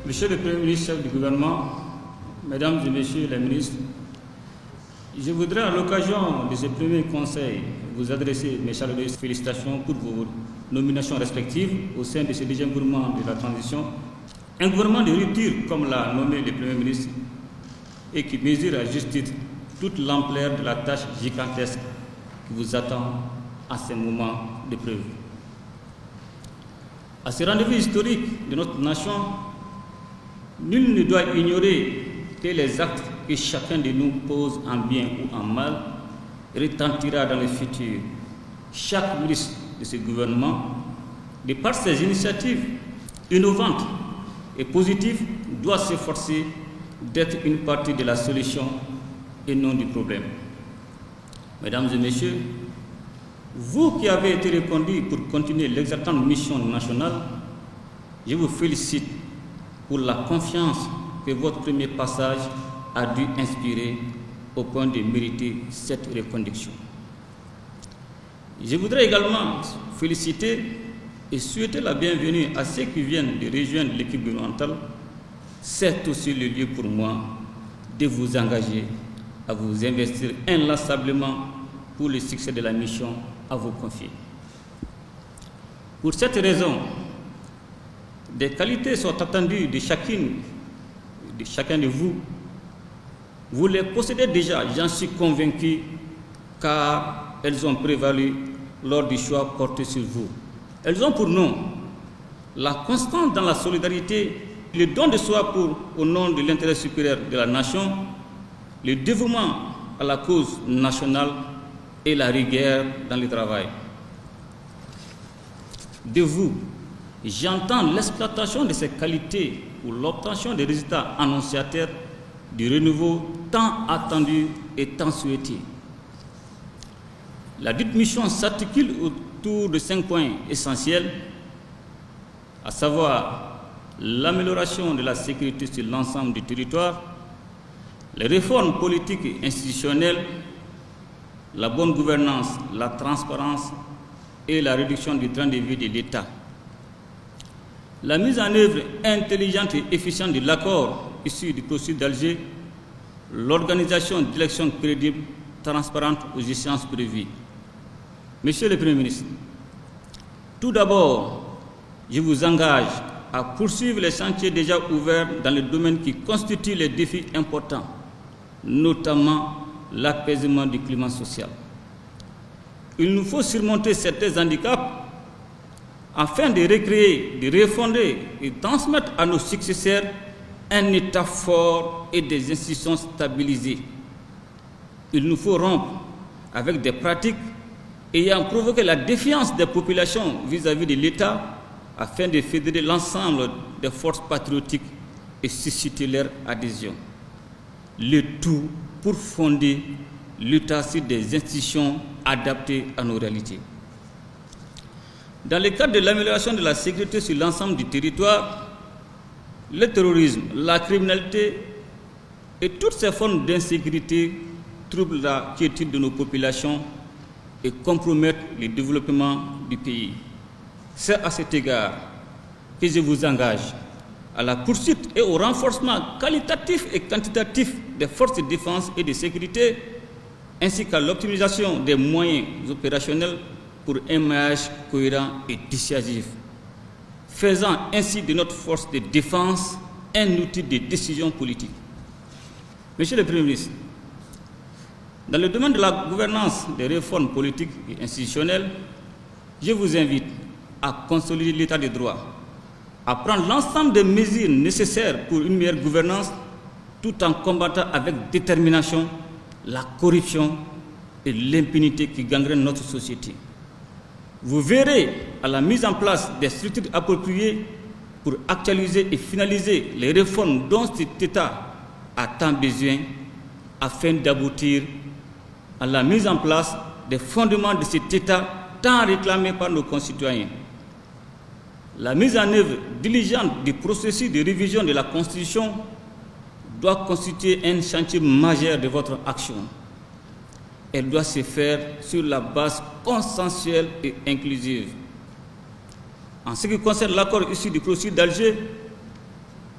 Monsieur le Premier ministre, chef du gouvernement, Mesdames et Messieurs les ministres, je voudrais à l'occasion de ce premier conseil vous adresser mes chaleureuses félicitations pour vos nominations respectives au sein de ce deuxième gouvernement de la transition. Un gouvernement de rupture, comme l'a nommé le Premier ministre, et qui mesure à juste titre toute l'ampleur de la tâche gigantesque qui vous attend à ce moment de preuve. À ce rendez-vous historique de notre nation, nul ne doit ignorer que les actes que chacun de nous pose en bien ou en mal retentira dans le futur. Chaque ministre de ce gouvernement, de par ses initiatives innovantes et positives, doit s'efforcer d'être une partie de la solution et non du problème. Mesdames et Messieurs, vous qui avez été reconduits pour continuer l'exaltante mission nationale, je vous félicite pour la confiance que votre premier passage a dû inspirer au point de mériter cette reconduction. Je voudrais également féliciter et souhaiter la bienvenue à ceux qui viennent de rejoindre l'équipe gouvernementale. C'est aussi le lieu pour moi de vous engager à vous investir inlassablement pour le succès de la mission à vous confier. Pour cette raison, des qualités sont attendues de chacun de vous. Vous les possédez déjà, j'en suis convaincu, car elles ont prévalu lors du choix porté sur vous. Elles ont pour nom la constance dans la solidarité, le don de soi au nom de l'intérêt supérieur de la nation, le dévouement à la cause nationale et la rigueur dans le travail. De vous, j'entends l'exploitation de ces qualités pour l'obtention des résultats annonciateurs du renouveau tant attendu et tant souhaité. La dite mission s'articule autour de 5 points essentiels, à savoir l'amélioration de la sécurité sur l'ensemble du territoire, les réformes politiques et institutionnelles, la bonne gouvernance, la transparence et la réduction du train de vie de l'État. La mise en œuvre intelligente et efficiente de l'accord issu du processus d'Alger, l'organisation d'élections crédibles, transparentes aux échéances prévues. Monsieur le Premier ministre, tout d'abord, je vous engage à poursuivre les chantiers déjà ouverts dans les domaines qui constituent les défis importants, notamment l'apaisement du climat social. Il nous faut surmonter certains handicaps afin de recréer, de refonder et transmettre à nos successeurs un État fort et des institutions stabilisées. Il nous faut rompre avec des pratiques ayant provoqué la défiance des populations vis-à-vis de l'État afin de fédérer l'ensemble des forces patriotiques et susciter leur adhésion. Le tout pour fonder l'État sur des institutions adaptées à nos réalités. Dans le cadre de l'amélioration de la sécurité sur l'ensemble du territoire, le terrorisme, la criminalité et toutes ces formes d'insécurité troublent la quiétude de nos populations et compromettent le développement du pays. C'est à cet égard que je vous engage à la poursuite et au renforcement qualitatif et quantitatif des forces de défense et de sécurité, ainsi qu'à l'optimisation des moyens opérationnels pour un maillage cohérent et dissuasif, faisant ainsi de notre force de défense un outil de décision politique. Monsieur le Premier ministre, dans le domaine de la gouvernance des réformes politiques et institutionnelles, je vous invite à consolider l'état de droit, à prendre l'ensemble des mesures nécessaires pour une meilleure gouvernance, tout en combattant avec détermination la corruption et l'impunité qui gangrènent notre société. Vous verrez à la mise en place des structures appropriées pour actualiser et finaliser les réformes dont cet État a tant besoin afin d'aboutir à la mise en place des fondements de cet État tant réclamé par nos concitoyens. La mise en œuvre diligente du processus de révision de la Constitution doit constituer un chantier majeur de votre action. Elle doit se faire sur la base consensuelle et inclusive. En ce qui concerne l'accord issu du processus d'Alger,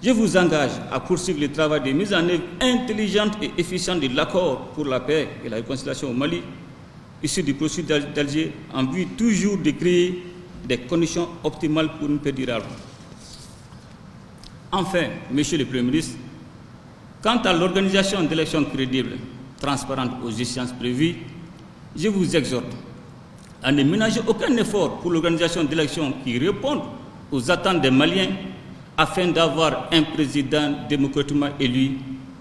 Je vous engage à poursuivre le travail de mise en œuvre intelligente et efficiente de l'accord pour la paix et la réconciliation au Mali, issu du processus d'Alger, en vue toujours de créer des conditions optimales pour une paix durable. Enfin, Monsieur le Premier ministre, quant à l'organisation d'élections crédibles, transparentes aux échéances prévues, je vous exhorte à ne ménager aucun effort pour l'organisation d'élections qui répondent aux attentes des Maliens afin d'avoir un président démocratiquement élu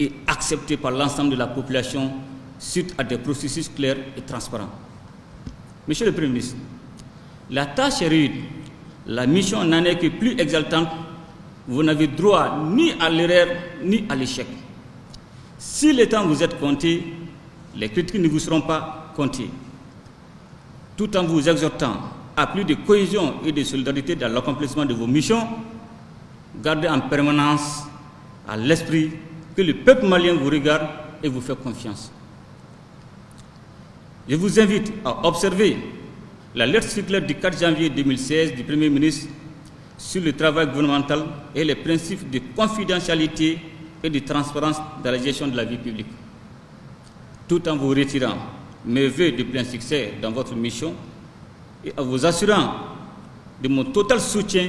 et accepté par l'ensemble de la population suite à des processus clairs et transparents. Monsieur le Premier ministre, la tâche est rude, la mission n'en est que plus exaltante. Vous n'avez droit ni à l'erreur ni à l'échec. Si le temps vous est compté, les critiques ne vous seront pas comptées. Tout en vous exhortant à plus de cohésion et de solidarité dans l'accomplissement de vos missions, gardez en permanence à l'esprit que le peuple malien vous regarde et vous fait confiance. Je vous invite à observer la lettre circulaire du 4 janvier 2016 du Premier ministre sur le travail gouvernemental et les principes de confidentialité et de transparence dans la gestion de la vie publique. Tout en vous retirant mes vœux de plein succès dans votre mission et en vous assurant de mon total soutien,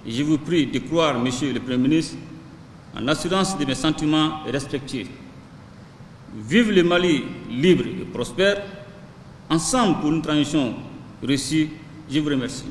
je vous prie de croire, Monsieur le Premier ministre, en assurance de mes sentiments respectueux. Vive le Mali libre et prospère, ensemble pour une transition réussie. Je vous remercie.